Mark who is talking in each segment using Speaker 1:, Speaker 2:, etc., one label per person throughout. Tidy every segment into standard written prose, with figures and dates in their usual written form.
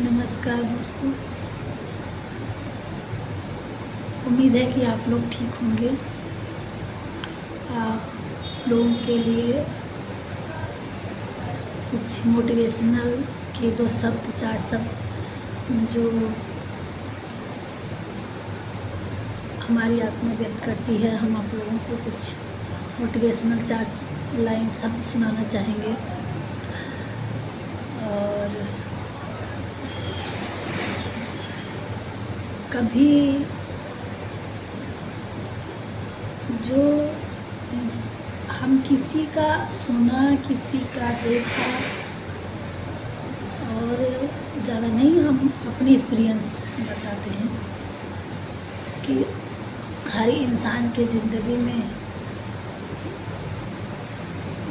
Speaker 1: नमस्कार दोस्तों। उम्मीद है कि आप लोग ठीक होंगे। आप लोगों के लिए कुछ मोटिवेशनल के 2 शब्द 4 शब्द जो हमारी आत्मा व्यक्त करती है, हम आप लोगों को कुछ मोटिवेशनल 4 लाइन शब्द सुनाना चाहेंगे। और कभी जो हम किसी का सुना, किसी का देखा और ज़्यादा नहीं, हम अपनी एक्सपीरियंस बताते हैं कि हर इंसान के ज़िंदगी में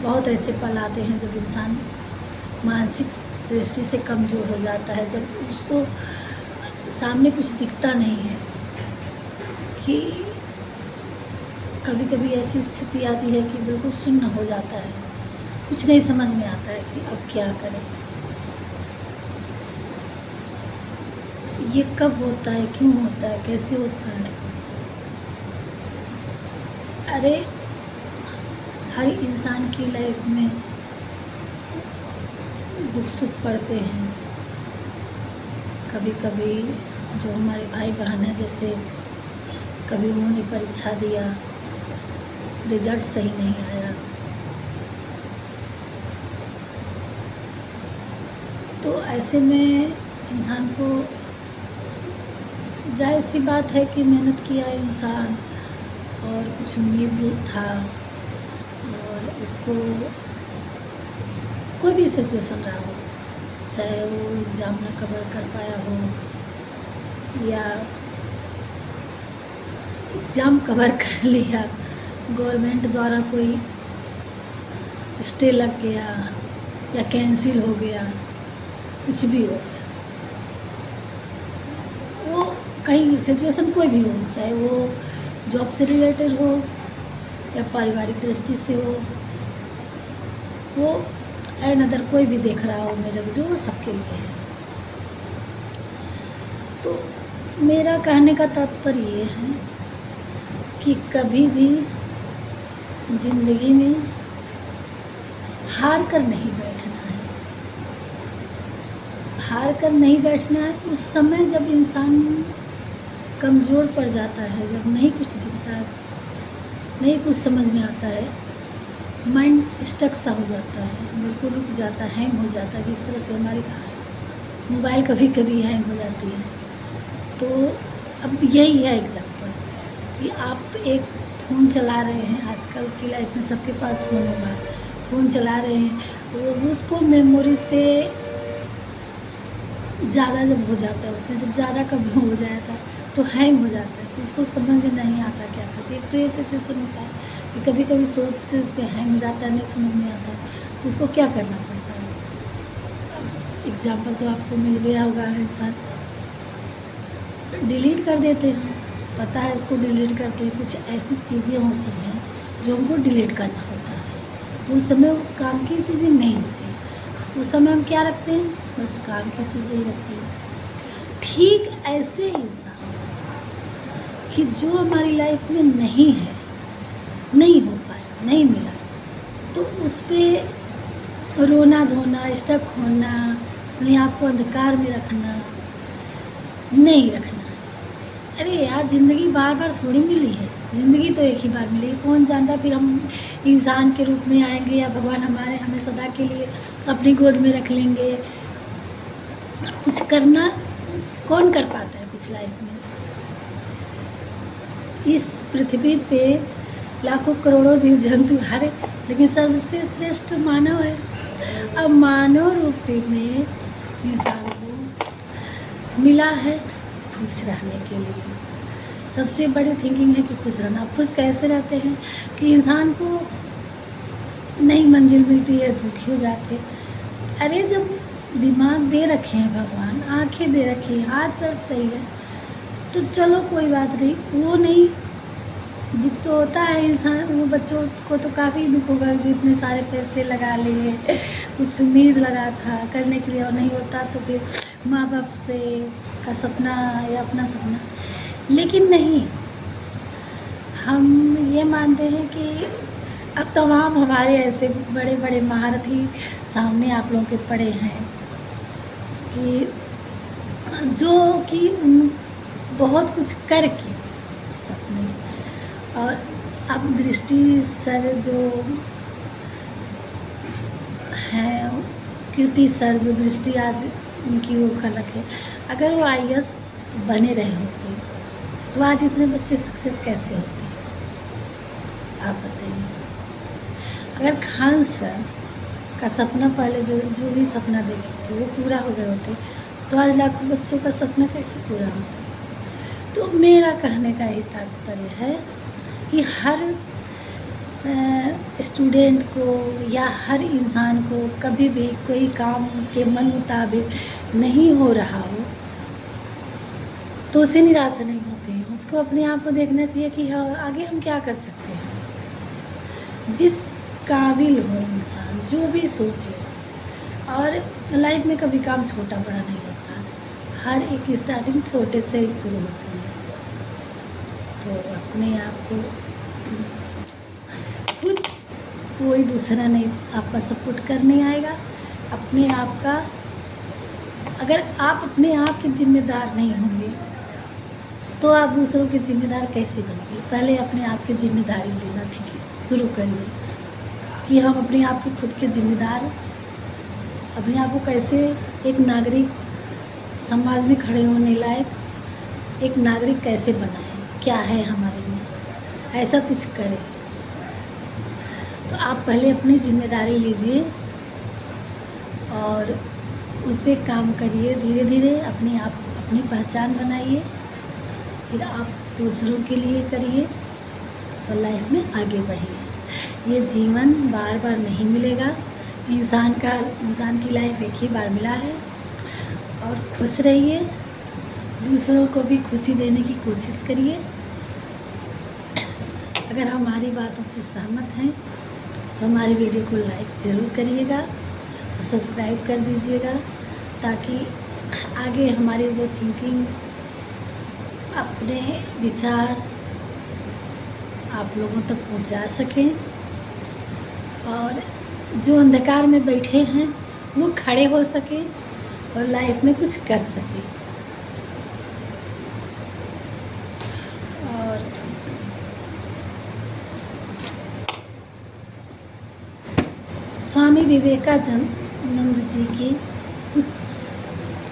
Speaker 1: बहुत ऐसे पल आते हैं जब इंसान मानसिक दृष्टि से कमज़ोर हो जाता है, जब उसको सामने कुछ दिखता नहीं है। कि कभी कभी ऐसी स्थिति आती है कि बिल्कुल शून्य हो जाता है, कुछ नहीं समझ में आता है कि अब क्या करें। ये कब होता है, क्यों होता है, कैसे होता है? अरे हर इंसान की लाइफ में दुख सुख पड़ते हैं। कभी कभी जो हमारे भाई बहन हैं, जैसे कभी उन्होंने परीक्षा दिया, रिजल्ट सही नहीं आया, तो ऐसे में इंसान को जाहिर सी बात है कि मेहनत किया इंसान और कुछ उम्मीद था, और उसको कोई भी सिचुएशन रहा हो, चाहे वो एग्ज़ाम ना कवर कर पाया हो या एग्ज़ाम कवर कर लिया, गवर्नमेंट द्वारा कोई स्टे लग गया या कैंसिल हो गया, कुछ भी हो गया, वो कहीं सिचुएशन कोई भी हो, चाहे वो जॉब से रिलेटेड हो या पारिवारिक दृष्टि से हो, वो अनदर कोई भी देख रहा हो मेरा वीडियो, वो सबके लिए है। तो मेरा कहने का तात्पर्य ये है कि कभी भी ज़िंदगी में हार कर नहीं बैठना है। हार कर नहीं बैठना है उस समय जब इंसान कमज़ोर पड़ जाता है, जब नहीं कुछ दिखता है, नहीं कुछ समझ में आता है, माइंड स्टक सा हो जाता है, बिल्कुल रुक जाता है, हैंग हो जाता है। जिस तरह से हमारी मोबाइल कभी कभी हैंग हो जाती है। तो अब यही है एग्जाम्पल कि आप एक फ़ोन चला रहे हैं, आजकल की लाइफ में सबके पास फ़ोन होगा, फ़ोन चला रहे हैं, वो उसको मेमोरी से ज़्यादा जब हो जाता है, उसमें जब ज़्यादा कभी हो जाता है तो हैंग हो जाता है, तो उसको समझ में नहीं आता क्या करते। एक तो ये सिचुएशन होता है कि कभी कभी सोच से उसके हैंग हो जाता है, नहीं समझ में आता है, तो उसको क्या करना पड़ता है। एग्जाम्पल तो आपको मिल गया होगा, इंसान डिलीट कर देते हैं, पता है उसको डिलीट करते हैं। कुछ ऐसी चीज़ें होती हैं जो हमको डिलीट करना होता है, उस समय उस काम की चीज़ें नहीं होती, तो उस समय हम क्या रखते हैं, बस काम की चीज़ें ही रखते हैं। ठीक ऐसे इंसान कि जो हमारी लाइफ में नहीं है, नहीं हो पाया, नहीं मिला, तो उस पर रोना धोना, स्टक होना, अपने आप को अंधकार में रखना नहीं रखना है। अरे यार, ज़िंदगी बार बार थोड़ी मिली है, ज़िंदगी तो एक ही बार मिली है। कौन जानता फिर हम इंसान के रूप में आएंगे या भगवान हमें सदा के लिए अपनी गोद में रख लेंगे। कुछ करना कौन कर पाता है कुछ लाइफ में? इस पृथ्वी पे लाखों करोड़ों जीव जंतु हरे, लेकिन सबसे श्रेष्ठ मानव है। अब मानव रूप में इंसान को मिला है खुश रहने के लिए। सबसे बड़ी थिंकिंग है कि खुश रहना। खुश कैसे रहते हैं कि इंसान को नई मंजिल मिलती है, दुखी हो जाते। अरे जब दिमाग दे रखे हैं भगवान, आंखें दे रखी हैं, हाथ पैर सही है, तो चलो कोई बात नहीं, वो नहीं, दुख तो होता है इंसान, वो बच्चों को तो काफ़ी दुख होगा जो इतने सारे पैसे लगा लिए, कुछ उम्मीद लगा था करने के लिए और नहीं होता, तो फिर माँ बाप से का सपना या अपना सपना, लेकिन नहीं, हम ये मानते हैं कि अब तमाम हमारे ऐसे बड़े बड़े महारथी सामने आप लोगों के पड़े हैं कि जो कि बहुत कुछ करके सपने, और अब दृष्टि सर जो हैं, कीर्ति सर जो दृष्टि आज उनकी वो खलक है, अगर वो आईएएस बने रहे होते तो आज इतने बच्चे सक्सेस कैसे होते, आप बताइए। अगर खान सर का सपना पहले जो भी सपना देखे थे वो पूरा हो गए होते तो आज लाखों बच्चों का सपना कैसे पूरा होता। तो मेरा कहने का ही तात्पर्य है कि हर स्टूडेंट को या हर इंसान को कभी भी कोई काम उसके मन मुताबिक नहीं हो रहा हो तो उसे निराशा नहीं होती, उसको अपने आप को देखना चाहिए कि हाँ आगे हम क्या कर सकते हैं। जिस काबिल हो इंसान, जो भी सोचे, और लाइफ में कभी काम छोटा बड़ा नहीं होता, हर एक स्टार्टिंग छोटे से ही शुरू होती है। तो अपने आप को खुद कोई दूसरा नहीं आपका सपोर्ट करने आएगा। अपने आप का, अगर आप अपने आप के जिम्मेदार नहीं होंगे तो आप दूसरों के जिम्मेदार कैसे बनेंगे। पहले अपने आप की जिम्मेदारी लेना ठीक है शुरू करिए कि हम अपने आप के खुद के जिम्मेदार, अपने आप को कैसे एक नागरिक समाज में खड़े होने लायक एक नागरिक कैसे बनाएं, क्या है हमारे में, ऐसा कुछ करें। तो आप पहले अपनी जिम्मेदारी लीजिए और उस पर काम करिए, धीरे धीरे अपने आप अपनी पहचान बनाइए, फिर आप दूसरों के लिए करिए और लाइफ में आगे बढ़िए। ये जीवन बार बार नहीं मिलेगा, इंसान की लाइफ एक ही बार मिला है। और खुश रहिए, दूसरों को भी खुशी देने की कोशिश करिए। अगर हमारी बातों से सहमत हैं तो हमारी वीडियो को लाइक ज़रूर करिएगा और सब्सक्राइब कर दीजिएगा, ताकि आगे हमारे जो थिंकिंग, अपने विचार आप लोगों तक पहुंचा सकें और जो अंधकार में बैठे हैं वो खड़े हो सकें और लाइफ में कुछ कर सकें। और स्वामी विवेकानंद जी की कुछ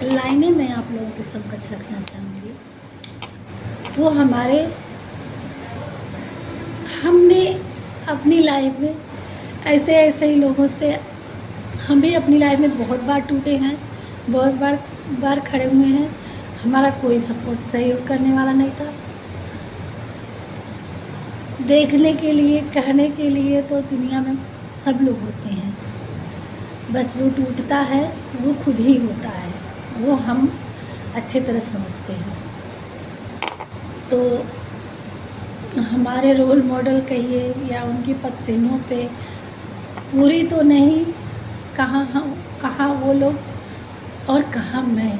Speaker 1: लाइनें मैं आप लोगों के समक्ष रखना चाहूँगी। वो हमने अपनी लाइफ में ऐसे ही लोगों से, हम भी अपनी लाइफ में बहुत बार टूटे हैं, बहुत बार खड़े हुए हैं, हमारा कोई सपोर्ट सहयोग करने वाला नहीं था। देखने के लिए, कहने के लिए तो दुनिया में सब लोग होते हैं, बस जो टूटता है वो खुद ही होता है, वो हम अच्छे तरह समझते हैं। तो हमारे रोल मॉडल कहिए या उनके पद चिन्हों पे पूरी तो नहीं, कहाँ वो लोग और कहाँ मैं,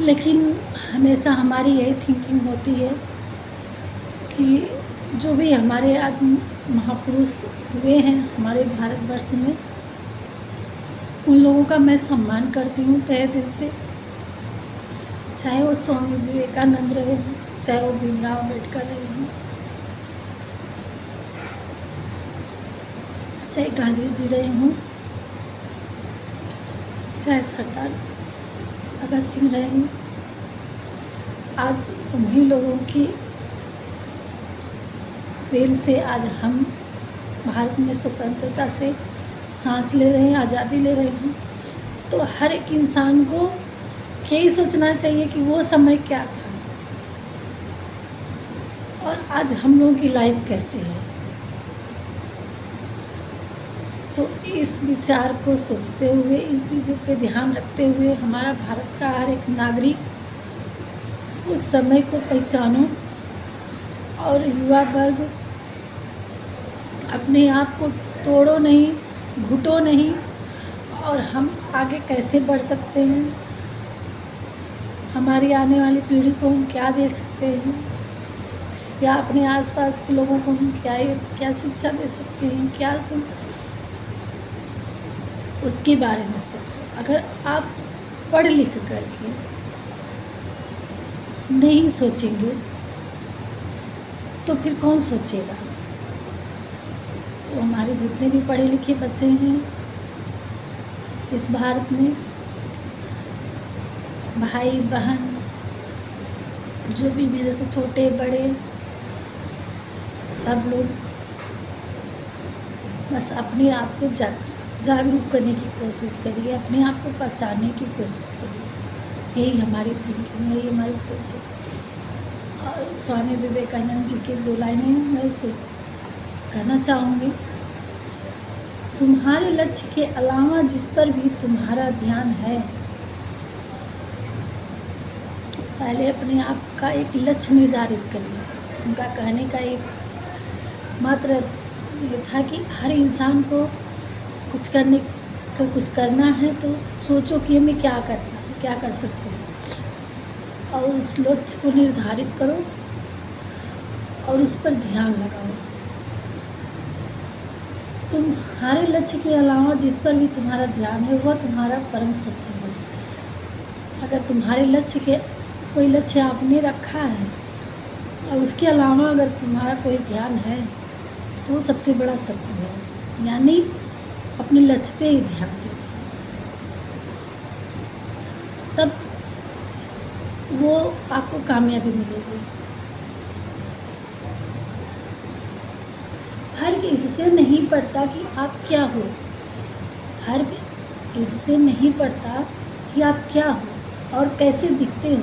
Speaker 1: लेकिन हमेशा हमारी यही थिंकिंग होती है कि जो भी हमारे आदमी महापुरुष हुए हैं हमारे भारतवर्ष में, उन लोगों का मैं सम्मान करती हूँ तहे दिल से। चाहे वो स्वामी विवेकानंद रहे हों, चाहे वो भीमराव अम्बेडकर रहे हों, चाहे गांधी जी रहे हों, चाहे सरदार भगत सिंह रहे हों, आज उन्हीं लोगों की देन से आज हम भारत में स्वतंत्रता से सांस ले रहे हैं, आज़ादी ले रहे हैं। तो हर एक इंसान को यही सोचना चाहिए कि वो समय क्या था और आज हम लोगों की लाइफ कैसे है। तो इस विचार को सोचते हुए, इस चीज़ों पे ध्यान रखते हुए, हमारा भारत का हर एक नागरिक उस समय को पहचानो और युवा वर्ग अपने आप को तोड़ो नहीं, घुटो नहीं, और हम आगे कैसे बढ़ सकते हैं हमारी आने वाली पीढ़ी को हम क्या दे सकते हैं, या अपने आसपास के लोगों को हम क्या शिक्षा दे सकते हैं, क्या उसके बारे में सोचो। अगर आप पढ़ लिख करके नहीं सोचेंगे तो फिर कौन सोचेगा। तो हमारे जितने भी पढ़े लिखे बच्चे हैं इस भारत में, भाई बहन जो भी मेरे से छोटे बड़े, सब लोग बस अपने आप को जागरूक करने की कोशिश करिए, अपने आप को पहचानने की कोशिश करिए। यही हमारी थिंकिंग है, यही हमारी सोच है। और स्वामी विवेकानंद जी के 2 लाइनें मैं कहना चाहूँगी, तुम्हारे लक्ष्य के अलावा जिस पर भी तुम्हारा ध्यान है, पहले अपने आप का एक लक्ष्य निर्धारित करिए। उनका कहने का एक मात्र ये था कि हर इंसान को कुछ करना है तो सोचो कि हमें क्या करना है, क्या कर सकते हैं, और उस लक्ष्य को निर्धारित करो और उस पर ध्यान लगाओ। तुम्हारे लक्ष्य के अलावा जिस पर भी तुम्हारा ध्यान है वह तुम्हारा परम सत्य है। अगर तुम्हारे लक्ष्य के कोई लक्ष्य आपने रखा है और उसके अलावा अगर तुम्हारा कोई ध्यान है तो वो सबसे बड़ा सत्य है। यानी अपने लक्ष्य पे ही ध्यान दीजिए, तब वो आपको कामयाबी मिलेगी। फर्क इससे नहीं पड़ता कि आप क्या हो, फर्क इससे नहीं पड़ता कि आप क्या हो और कैसे दिखते हो,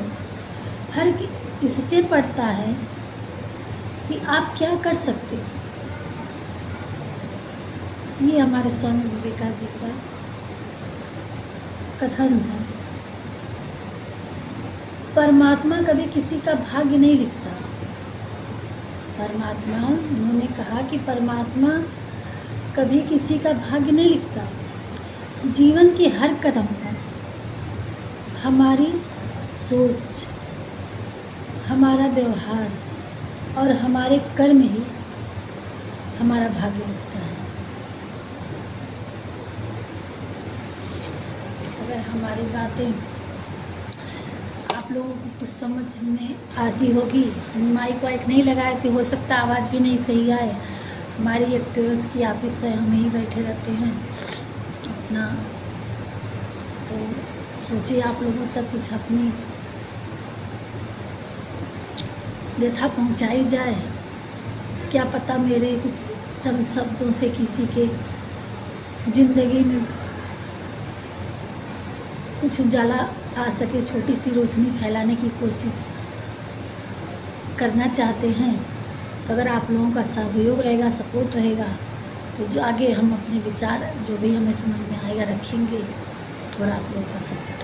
Speaker 1: फर्क इससे पड़ता है कि आप क्या कर सकते हो। ये हमारे स्वामी विवेकानंद जी का कथन है। परमात्मा कभी किसी का भाग्य नहीं लिखता। परमात्मा, उन्होंने कहा कि परमात्मा कभी किसी का भाग्य नहीं लिखता। जीवन के हर कदम पर हमारी सोच, हमारा व्यवहार और हमारे कर्म ही हमारा भाग्य लिखता है। अगर हमारी बातें आप लोगों को कुछ समझ में आती होगी, माइक वाइक नहीं लगाए थे, हो सकता आवाज़ भी नहीं सही आए। हमारी एक ट्रेवल्स की ऑफिस है, हम यहीं बैठे रहते हैं अपना, तो सोचिए आप लोगों तक कुछ अपनी व्यथा पहुंचाई जाए। क्या पता मेरे कुछ चंद शब्दों से किसी के ज़िंदगी में कुछ उजाला आ सके, छोटी सी रोशनी फैलाने की कोशिश करना चाहते हैं। तो अगर आप लोगों का सहयोग रहेगा, सपोर्ट रहेगा, तो जो आगे हम अपने विचार जो भी हमें समझ में आएगा रखेंगे। थोड़ा आप लोगों का सपोर्ट